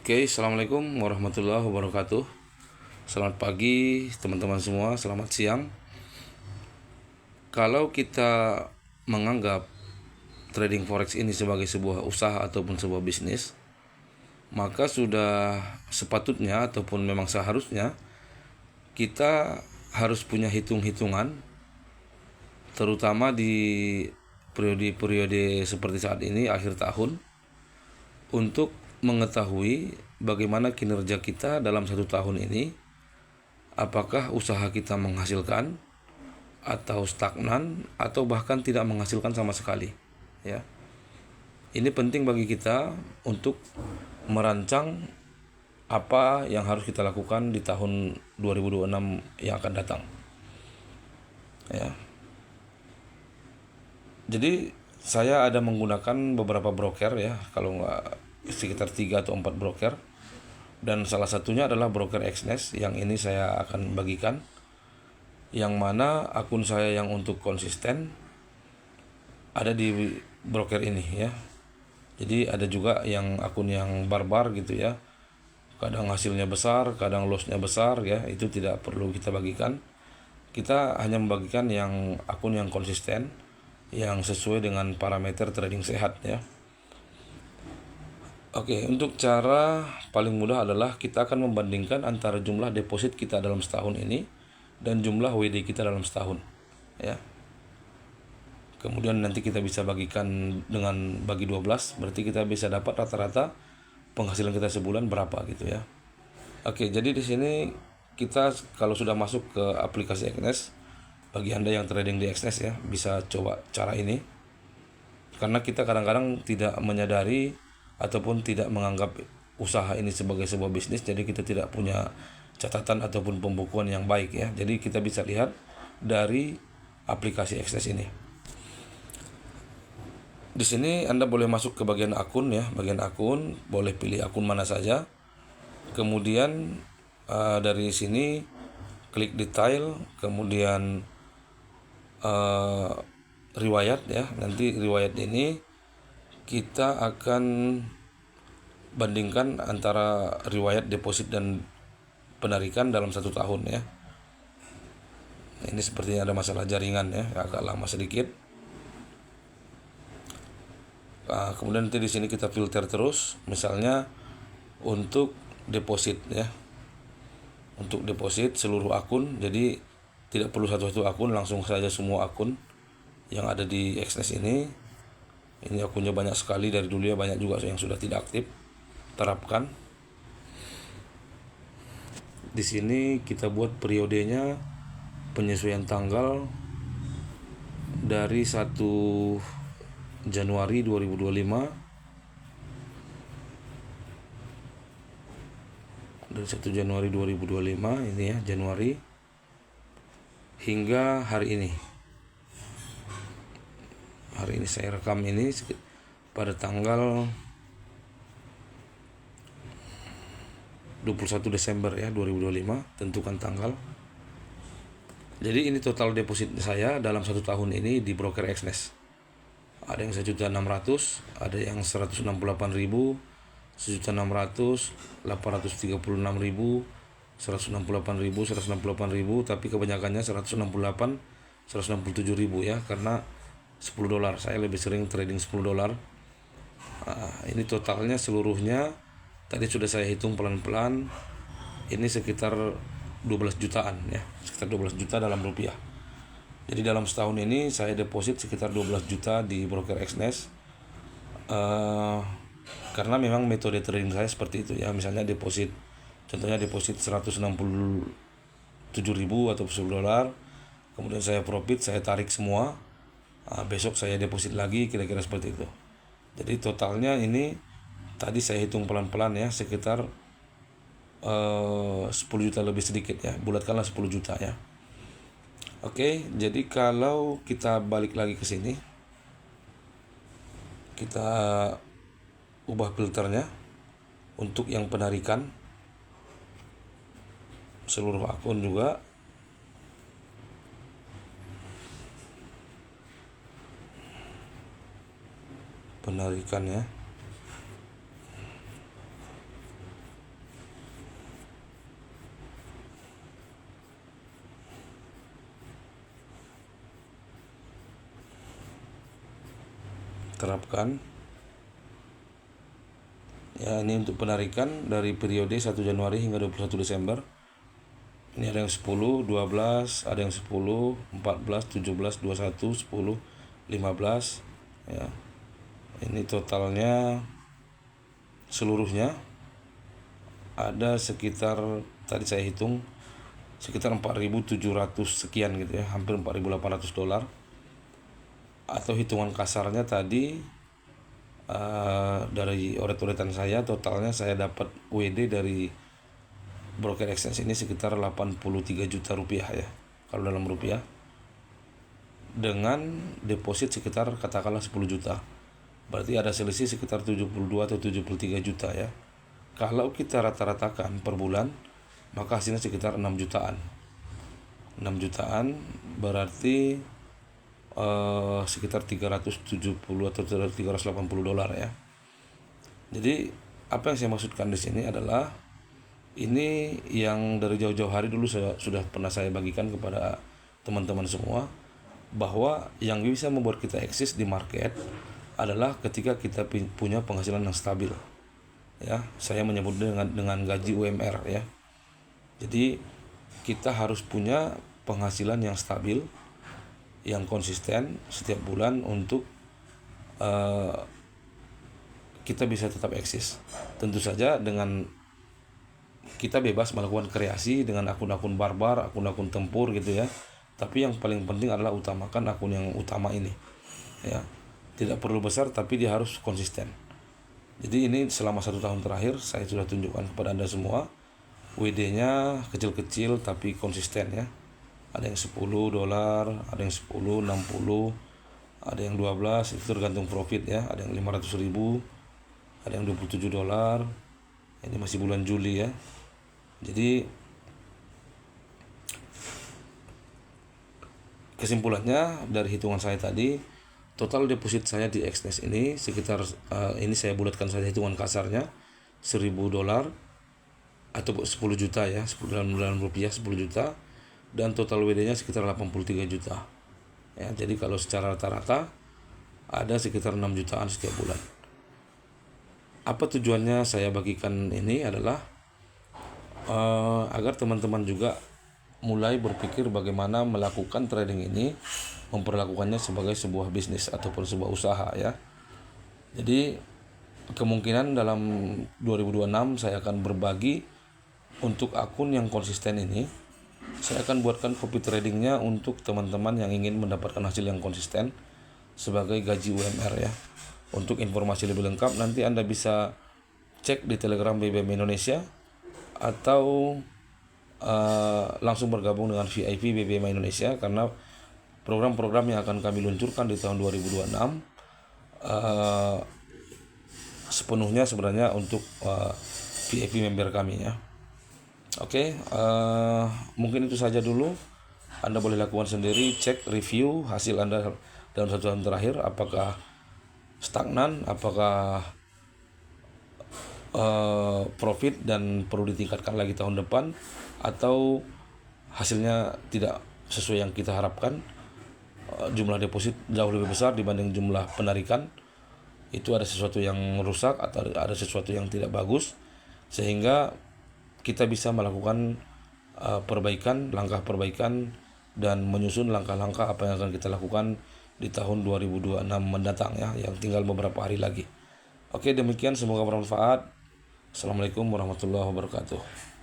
Oke, assalamualaikum warahmatullahi wabarakatuh. Selamat pagi teman-teman semua, selamat siang. Kalau kita menganggap trading forex ini sebagai sebuah usaha ataupun sebuah bisnis, maka sudah sepatutnya ataupun memang seharusnya kita harus punya hitung-hitungan, terutama di periode-periode seperti saat ini, akhir tahun, untuk mengetahui bagaimana kinerja kita dalam satu tahun ini, apakah usaha kita menghasilkan atau stagnan atau bahkan tidak menghasilkan sama sekali, ya. Ini penting bagi kita untuk merancang apa yang harus kita lakukan di tahun 2026 yang akan datang, ya. Jadi saya ada menggunakan beberapa broker, ya, kalau nggak sekitar 3 atau 4 broker, dan salah satunya adalah broker Exness yang ini saya akan bagikan, yang mana akun saya yang untuk konsisten ada di broker ini, ya. Jadi ada juga yang akun yang barbar gitu, ya, kadang hasilnya besar, kadang lossnya besar, ya. Itu tidak perlu kita bagikan. Kita hanya membagikan yang akun yang konsisten, yang sesuai dengan parameter trading sehat, ya. Oke, untuk cara paling mudah adalah kita akan membandingkan antara jumlah deposit kita dalam setahun ini dan jumlah WD kita dalam setahun, ya. Kemudian nanti kita bisa bagikan dengan bagi 12, berarti kita bisa dapat rata-rata penghasilan kita sebulan berapa gitu, ya. Oke, jadi di sini kita kalau sudah masuk ke aplikasi Exness, bagi Anda yang trading di Exness, ya, bisa coba cara ini. Karena kita kadang-kadang tidak menyadari ataupun tidak menganggap usaha ini sebagai sebuah bisnis, jadi kita tidak punya catatan ataupun pembukuan yang baik, ya. Jadi kita bisa lihat dari aplikasi Exness ini. Di sini Anda boleh masuk ke bagian akun, ya, bagian akun, boleh pilih akun mana saja. Kemudian dari sini klik detail, kemudian riwayat, ya. Nanti riwayat ini kita akan bandingkan antara riwayat deposit dan penarikan dalam satu tahun, ya. Ini sepertinya ada masalah jaringan, ya, agak lama sedikit. Kemudian nanti di sini kita filter terus, misalnya untuk deposit, ya. Untuk deposit seluruh akun, jadi tidak perlu satu-satu akun, langsung saja semua akun yang ada di Exness ini. Ini akunnya banyak sekali dari dulu, ya, banyak juga yang sudah tidak aktif. Terapkan. Di sini kita buat periodenya, penyesuaian tanggal dari 1 Januari 2025, dari 1 Januari 2025 ini, ya, Januari, hingga hari ini. Hari ini saya rekam ini pada tanggal 21 Desember, ya, 2025, tentukan tanggal. Jadi ini total deposit saya dalam satu tahun ini di broker Exness. Ada yang 1.600.000, ada yang 168.000, 1.600.000, 836.000, 168.000, 168.000, tapi kebanyakannya 168, 167.000, ya, karena $10. Saya lebih sering trading $10. Ini totalnya seluruhnya tadi sudah saya hitung pelan-pelan. Ini sekitar 12 jutaan, ya, sekitar 12 juta dalam rupiah. Jadi dalam setahun ini saya deposit sekitar 12 juta di broker Exness. Karena memang metode trading saya seperti itu, ya. Misalnya deposit, contohnya deposit 167.000 atau $10, kemudian saya profit, saya tarik semua. Besok saya deposit lagi, kira-kira seperti itu. Jadi totalnya ini tadi saya hitung pelan-pelan, ya, sekitar 10 juta lebih sedikit, ya. Bulatkanlah 10 juta, ya. Oke, jadi kalau kita balik lagi ke sini, kita ubah filternya untuk yang penarikan seluruh akun juga. Penarikan, ya. terapkan. Ya, ini untuk penarikan dari periode 1 Januari hingga 21 Desember. Ini ada yang 10, 12, ada yang 10, 14, 17, 21, 10, 15. Ya. Ini totalnya seluruhnya ada sekitar, tadi saya hitung sekitar 4.700 sekian gitu ya, hampir 4.800 dolar. Atau hitungan kasarnya tadi dari oret-oretan saya, totalnya saya dapat WD dari broker exchange ini sekitar 83 juta rupiah ya, kalau dalam rupiah, dengan deposit sekitar katakanlah 10 juta. Berarti ada selisih sekitar 72 atau 73 juta ya. Kalau kita rata-ratakan per bulan, maka hasilnya sekitar 6 jutaan. 6 jutaan berarti sekitar 370 atau 380 dolar ya. Jadi apa yang saya maksudkan di sini adalah, ini yang dari jauh-jauh hari dulu sudah pernah saya bagikan kepada teman-teman semua, bahwa yang bisa membuat kita eksis di market adalah ketika kita punya penghasilan yang stabil. Ya, saya menyebut dengan gaji UMR ya. Jadi kita harus punya penghasilan yang stabil, yang konsisten setiap bulan untuk kita bisa tetap eksis. Tentu saja dengan kita bebas melakukan kreasi dengan akun-akun barbar, akun-akun tempur gitu ya. Tapi yang paling penting adalah utamakan akun yang utama ini. Ya, tidak perlu besar tapi dia harus konsisten. Jadi ini selama 1 tahun terakhir saya sudah tunjukkan kepada Anda semua. WD-nya kecil-kecil tapi konsisten ya. Ada yang 10 dolar, ada yang 10, 60, ada yang 12, itu tergantung profit ya. Ada yang 500 ribu, ada yang 27 dolar. Ini masih bulan Juli ya. Jadi kesimpulannya dari hitungan saya tadi, total deposit saya di Exness ini sekitar ini saya bulatkan saja hitungan kasarnya 1.000 dolar atau 10 juta ya, 10 dalam rupiah 10 juta, dan total WD-nya sekitar 83 juta. Ya, jadi kalau secara rata-rata ada sekitar 6 jutaan setiap bulan. Apa tujuannya saya bagikan ini adalah agar teman-teman juga mulai berpikir bagaimana melakukan trading ini, memperlakukannya sebagai sebuah bisnis ataupun sebuah usaha ya. Jadi kemungkinan dalam 2026 saya akan berbagi untuk akun yang konsisten ini. Saya akan buatkan copy tradingnya untuk teman-teman yang ingin mendapatkan hasil yang konsisten sebagai gaji UMR ya. Untuk informasi lebih lengkap nanti Anda bisa cek di Telegram BBM Indonesia atau langsung bergabung dengan VIP BBM Indonesia, karena program-program yang akan kami luncurkan di tahun 2026 sepenuhnya sebenarnya untuk VIP member kami ya. Oke, mungkin itu saja dulu. Anda boleh lakukan sendiri, cek review hasil Anda dalam 1 tahun terakhir, apakah stagnan, apakah profit dan perlu ditingkatkan lagi tahun depan, atau hasilnya tidak sesuai yang kita harapkan, jumlah deposit jauh lebih besar dibanding jumlah penarikan, itu ada sesuatu yang rusak atau ada sesuatu yang tidak bagus, sehingga kita bisa melakukan langkah perbaikan dan menyusun langkah-langkah apa yang akan kita lakukan di tahun 2026 mendatang ya, yang tinggal beberapa hari lagi. Oke, demikian, semoga bermanfaat. Assalamualaikum warahmatullahi wabarakatuh.